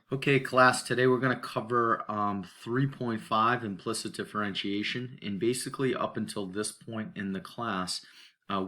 Okay, class, today we're going to cover 3.5 implicit differentiation. And basically, up until this point in the class,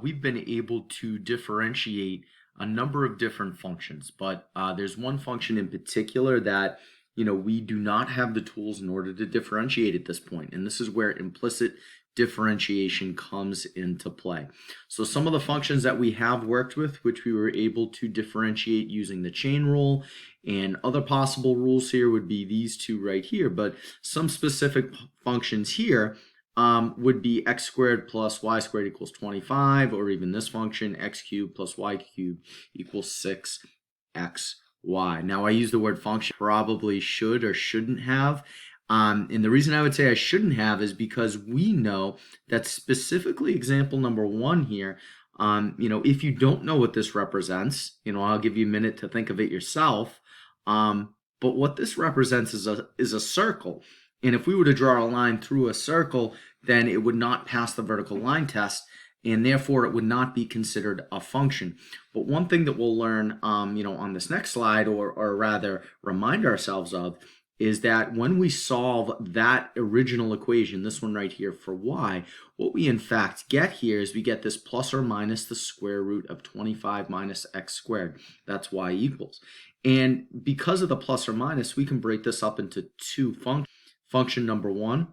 we've been able to differentiate a number of different functions. But there's one function in particular that we do not have the tools in order to differentiate at this point. And this is where implicit differentiation comes into play. So some of the functions that we have worked with, which we were able to differentiate using the chain rule, and other possible rules here would be these two right here, but some specific functions here would be x squared plus y squared equals 25, or even this function, x cubed plus y cubed equals 6xy. Now, I use the word function, probably should or shouldn't have. And the reason I would say I shouldn't have is because we know that specifically example number 1 here, if you don't know what this represents, I'll give you a minute to think of it yourself. But what this represents is a circle. And if we were to draw a line through a circle, then it would not pass the vertical line test, and therefore it would not be considered a function. But one thing that we'll learn, on this next slide, or rather remind ourselves of, is that when we solve that original equation, this one right here for y, what we in fact get here is we get this plus or minus the square root of 25 minus x squared. That's y equals. And because of the plus or minus, we can break this up into two functions. Function number 1,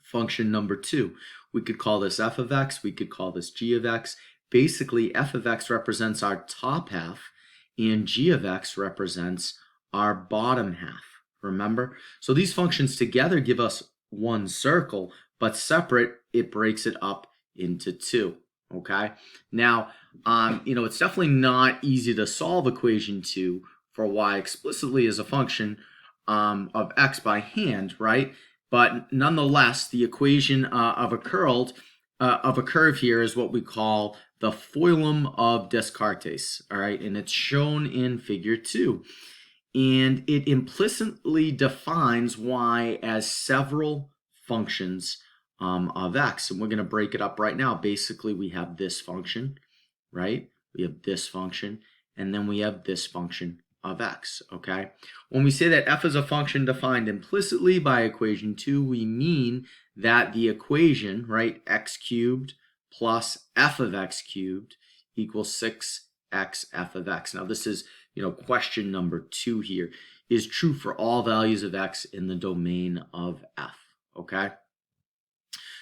function number 2. We could call this f of x, we could call this g of x. Basically, f of x represents our top half, and g of x represents our bottom half. Remember? So these functions together give us one circle, but separate, it breaks it up into two. Okay? Now, it's definitely not easy to solve equation 2 for y explicitly as a function of x by hand, right? But nonetheless, the equation of a curve here is what we call the phylum of Descartes, all right? And it's shown in figure 2. And it implicitly defines y as several functions of x. And we're going to break it up right now. Basically, we have this function, right? We have this function, and then we have this function of x, okay? When we say that f is a function defined implicitly by equation 2, we mean that the equation, right, x cubed plus f of x cubed equals 6x f of x. Now, this is, question number 2 here, is true for all values of x in the domain of f, okay?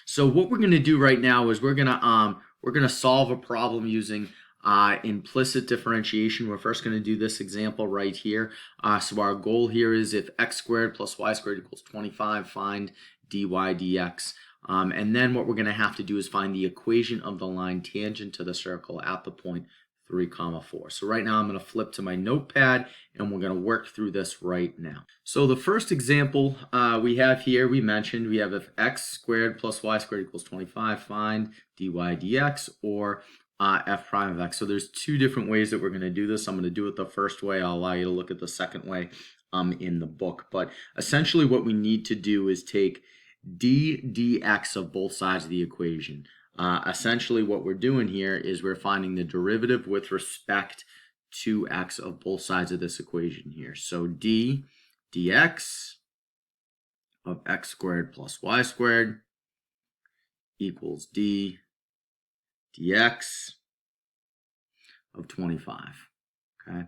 So what we're going to do right now is we're going to solve a problem using implicit differentiation. We're first going to do this example right here. So our goal here is if x squared plus y squared equals 25, find dy dx. And then what we're going to have to do is find the equation of the line tangent to the circle at the point 3, 4. So right now I'm going to flip to my notepad and we're going to work through this right now. So the first example we have here, we mentioned we have if x squared plus y squared equals 25, find dy dx, or f prime of x. So there's two different ways that we're going to do this. I'm going to do it the first way. I'll allow you to look at the second way in the book. But essentially what we need to do is take dx of both sides of the equation. Essentially what we're doing here is we're finding the derivative with respect to x of both sides of this equation here. So dx of x squared plus y squared equals dx of 25, okay?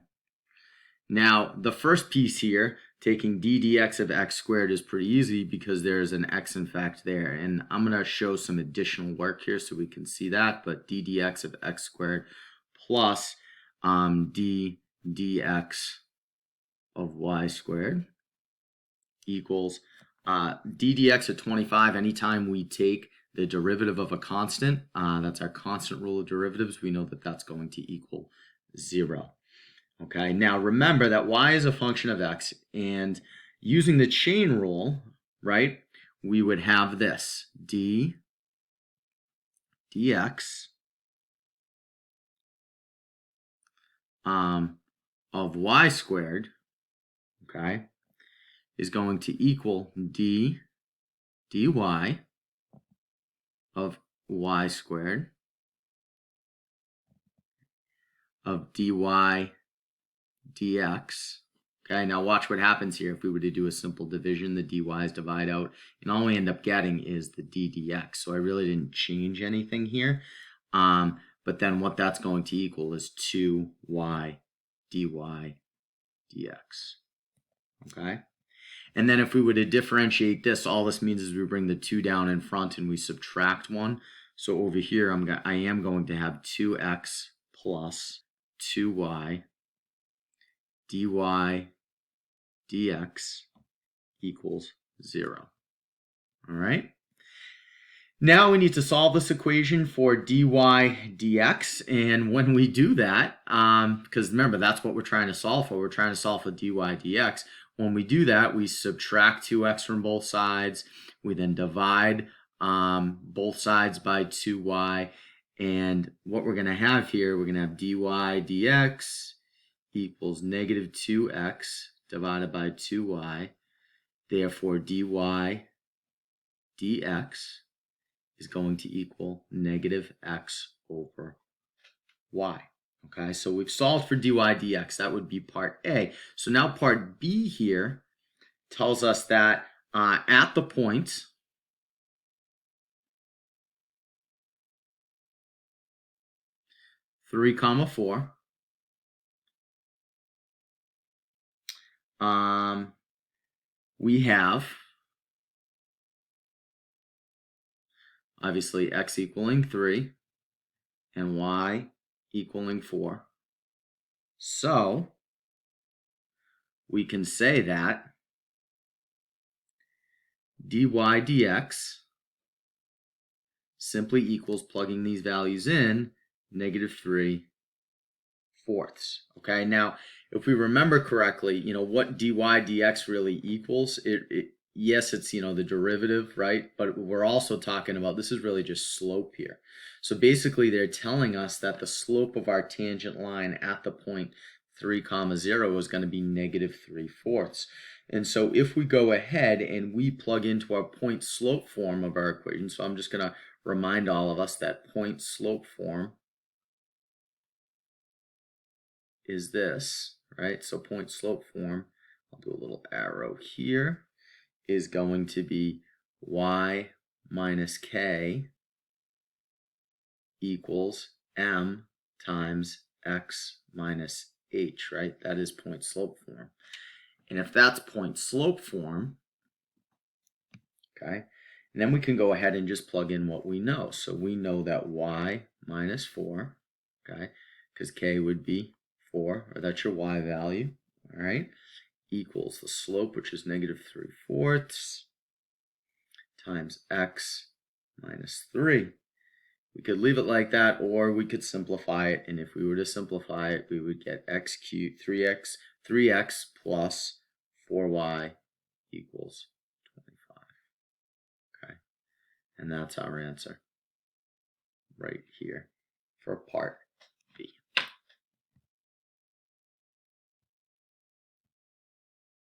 Now, the first piece here, taking ddx of x squared, is pretty easy because there's an x in fact there. And I'm going to show some additional work here so we can see that. But ddx of x squared plus ddx of y squared equals ddx of 25. Anytime we take the derivative of a constant, that's our constant rule of derivatives, we know that that's going to equal 0. Okay, now remember that y is a function of x, and using the chain rule, right, we would have this dx of y squared, okay, is going to equal dy of y squared of dy dx, Okay, now watch what happens here. If we were to do a simple division, the dy's divide out, and all we end up getting is the d dx. So I really didn't change anything here. But then what that's going to equal is 2y dy dx. Okay? And then if we were to differentiate this, all this means is we bring the 2 down in front and we subtract 1. So over here, I am going to have 2x plus 2y dy dx equals 0. All right. Now we need to solve this equation for dy dx, and when we do that, because remember that's what we're trying to solve for. We're trying to solve for dy dx. When we do that, we subtract 2x from both sides. We then divide both sides by 2y, and what we're going to have here, we're going to have dy dx equals negative 2x divided by 2y. Therefore, dy dx is going to equal negative x over y. Okay, so we've solved for dy dx. That would be part A. So now part B here tells us that at the point (3, 4), we have obviously x equaling 3 and y equaling 4. So we can say that dy dx simply equals, plugging these values in, negative 3/4. Okay, now if we remember correctly, what dy dx really equals, yes, it's the derivative, right? But we're also talking about, this is really just slope here. So basically they're telling us that the slope of our tangent line at the point 3, 0 is going to be negative 3/4. And so if we go ahead and we plug into our point slope form of our equation, so I'm just going to remind all of us that point slope form is this, right? So point slope form, I'll do a little arrow here, is going to be y minus k equals m times x minus h, right? That is point slope form. And if that's point slope form, okay, and then we can go ahead and just plug in what we know. So we know that y minus 4, okay, because k would be 4, or that's your y value, all right, equals the slope, which is negative 3/4, times x minus 3. We could leave it like that, or we could simplify it, and if we were to simplify it, we would get x cubed, 3x plus 4y equals 25. Okay, and that's our answer right here for part